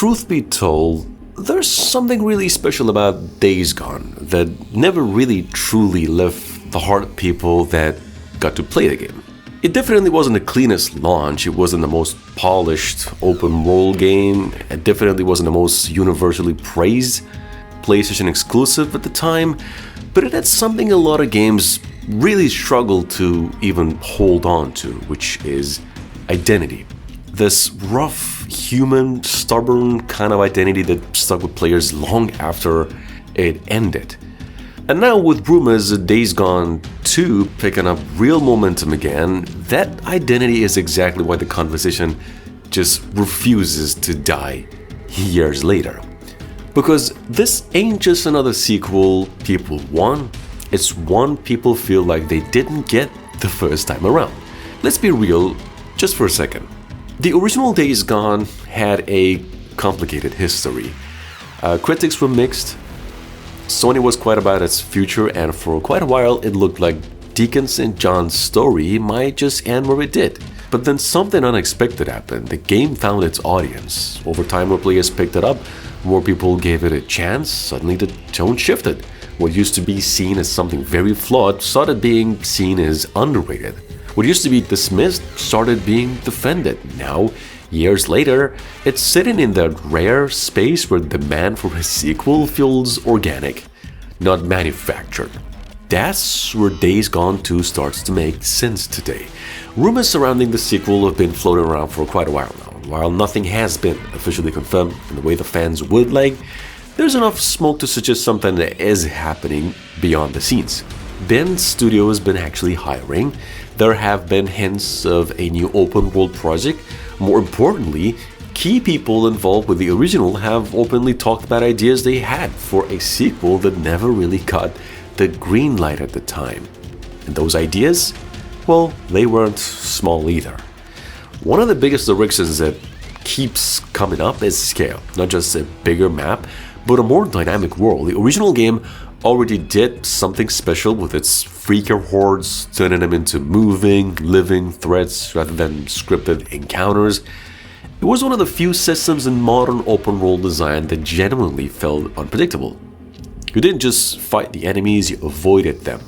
truth be told, there's something really special about Days Gone that never really truly left the heart of people that got to play the game. It definitely wasn't the cleanest launch, it wasn't the most polished open world game, it definitely wasn't the most universally praised PlayStation exclusive at the time, but it had something a lot of games really struggle to even hold on to, which is identity. This rough, human, stubborn kind of identity that stuck with players long after it ended. And now with rumors of Days Gone 2 picking up real momentum again, that identity is exactly why the conversation just refuses to die years later. Because this ain't just another sequel people want, it's one people feel like they didn't get the first time around. Let's be real just for a second. The original Days Gone had a complicated history. Critics were mixed. Sony was quite about its future, and for quite a while it looked like Deacon's and John's story might just end where it did. But then something unexpected happened. The game found its audience. Over time, more players picked it up, more people gave it a chance. Suddenly the tone shifted. What used to be seen as something very flawed started being seen as underrated. What used to be dismissed started being defended. Now, years later, it's sitting in that rare space where demand for a sequel feels organic, not manufactured. That's where Days Gone 2 starts to make sense today. Rumors surrounding the sequel have been floating around for quite a while now. While nothing has been officially confirmed in the way the fans would like, there's enough smoke to suggest something that is happening beyond the scenes. Bend Studio has been actually hiring. There have been hints of a new open world project. More importantly, key people involved with the original have openly talked about ideas they had for a sequel that never really got the green light at the time. And those ideas? Well, they weren't small either. One of the biggest directions that keeps coming up is scale. Not just a bigger map, but a more dynamic world. The original game already did something special with its freaker hordes, turning them into moving, living threats rather than scripted encounters. It was one of the few systems in modern open world design that genuinely felt unpredictable. You didn't just fight the enemies, you avoided them,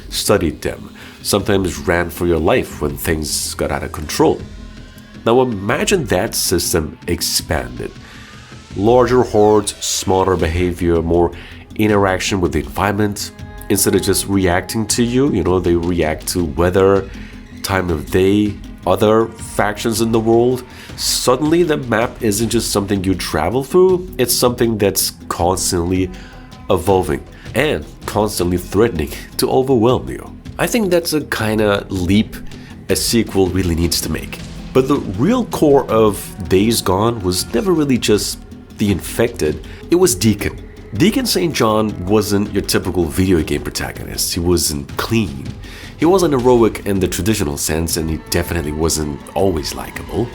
studied them, sometimes ran for your life when things got out of control. Now imagine that system expanded. Larger hordes, smarter behavior, more interaction with the environment. Instead of just reacting to you, they react to weather, time of day, other factions in the world. Suddenly the map isn't just something you travel through, it's something that's constantly evolving and constantly threatening to overwhelm you. I think that's a kind of leap a sequel really needs to make. But the real core of Days Gone was never really just the infected, it was Deacon. Deacon St. John wasn't your typical video game protagonist. He wasn't clean. He wasn't heroic in the traditional sense, and he definitely wasn't always likable.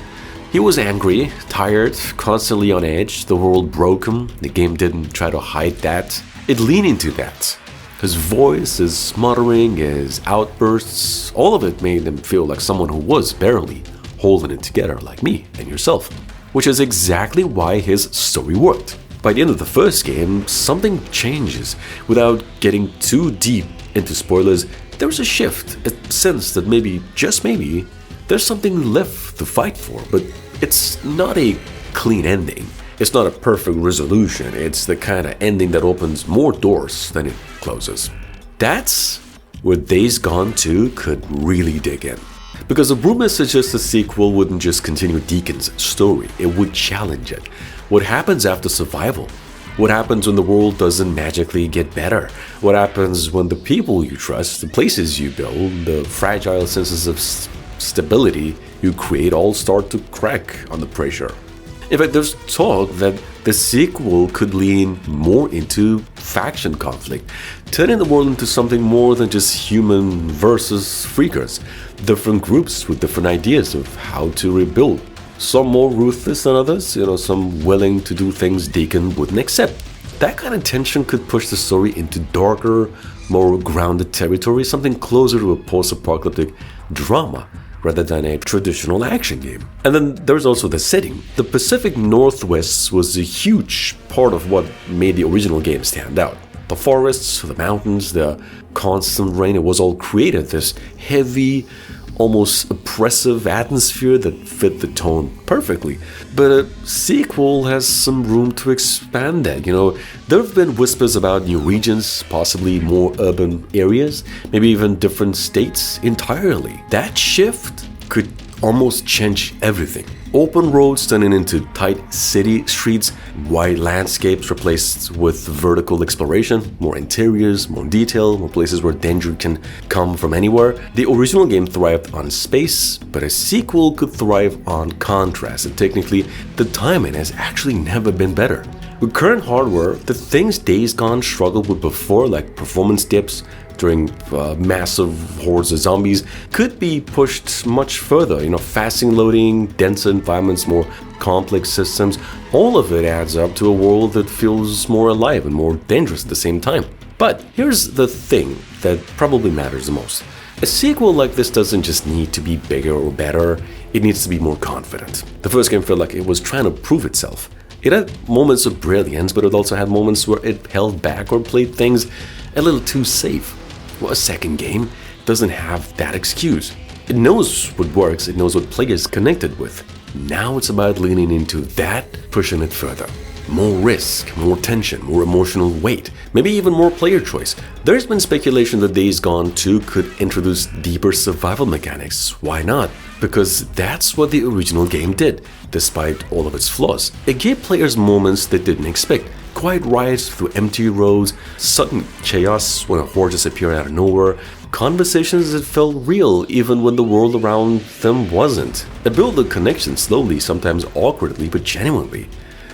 He was angry, tired, constantly on edge. The world broke him. The game didn't try to hide that. It leaned into that. His voice, his muttering, his outbursts, all of it made him feel like someone who was barely holding it together, like me and yourself. Which is exactly why his story worked. By the end of the first game, something changes. Without getting too deep into spoilers, there was a shift, a sense that maybe, just maybe, there's something left to fight for, but it's not a clean ending. It's not a perfect resolution. It's the kind of ending that opens more doors than it closes. That's where Days Gone 2 could really dig in. Because the rumors suggest the sequel wouldn't just continue Deacon's story, it would challenge it. What happens after survival? What happens when the world doesn't magically get better? What happens when the people you trust, the places you build, the fragile senses of stability you create all start to crack under pressure? In fact, there's talk that the sequel could lean more into faction conflict, turning the world into something more than just human versus freakers. Different groups with different ideas of how to rebuild. Some more ruthless than others, some willing to do things Deacon wouldn't accept. That kind of tension could push the story into darker, more grounded territory, something closer to a post-apocalyptic drama rather than a traditional action game. And then there's also the setting. The Pacific Northwest was a huge part of what made the original game stand out. The forests, the mountains, the constant rain, it was all created this heavy, almost oppressive atmosphere that fit the tone perfectly. But a sequel has some room to expand that. There have been whispers about new regions, possibly more urban areas, maybe even different states entirely. That shift could almost change everything. Open roads turning into tight city streets, wide landscapes replaced with vertical exploration, more interiors, more detail, more places where danger can come from anywhere. The original game thrived on space, but a sequel could thrive on contrast, and technically, the timing has actually never been better. With current hardware, the things Days Gone struggled with before, like performance dips during massive hordes of zombies, could be pushed much further. Fasting loading, denser environments, more complex systems, all of it adds up to a world that feels more alive and more dangerous at the same time. But here's the thing that probably matters the most. A sequel like this doesn't just need to be bigger or better, it needs to be more confident. The first game felt like it was trying to prove itself. It had moments of brilliance, but it also had moments where it held back or played things a little too safe. Well, a second game doesn't have that excuse. It knows what works, it knows what players connected with. Now it's about leaning into that, pushing it further. More risk, more tension, more emotional weight, maybe even more player choice. There's been speculation that Days Gone 2 could introduce deeper survival mechanics. Why not? Because that's what the original game did, despite all of its flaws. It gave players moments they didn't expect. Quiet rides through empty roads, sudden chaos when a horde just appeared out of nowhere, conversations that felt real even when the world around them wasn't. It built a connection slowly, sometimes awkwardly, but genuinely.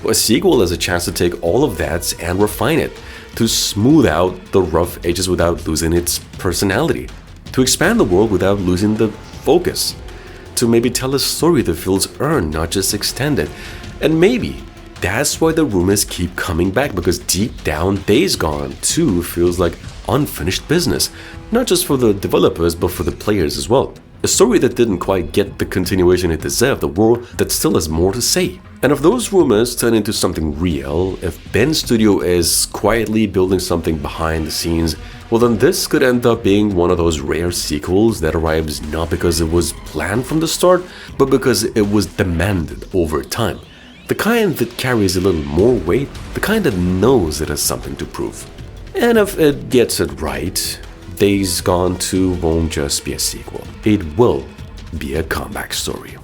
A sequel has a chance to take all of that and refine it, to smooth out the rough edges without losing its personality, to expand the world without losing the focus, to maybe tell a story that feels earned, not just extended. And maybe that's why the rumors keep coming back, because deep down, Days Gone 2 feels like unfinished business, not just for the developers, but for the players as well. A story that didn't quite get the continuation it deserved, a world that still has more to say. And if those rumors turn into something real, if Ben's studio is quietly building something behind the scenes, well then this could end up being one of those rare sequels that arrives not because it was planned from the start, but because it was demanded over time. The kind that carries a little more weight, the kind that knows it has something to prove. And if it gets it right, Days Gone 2 won't just be a sequel. It will be a comeback story.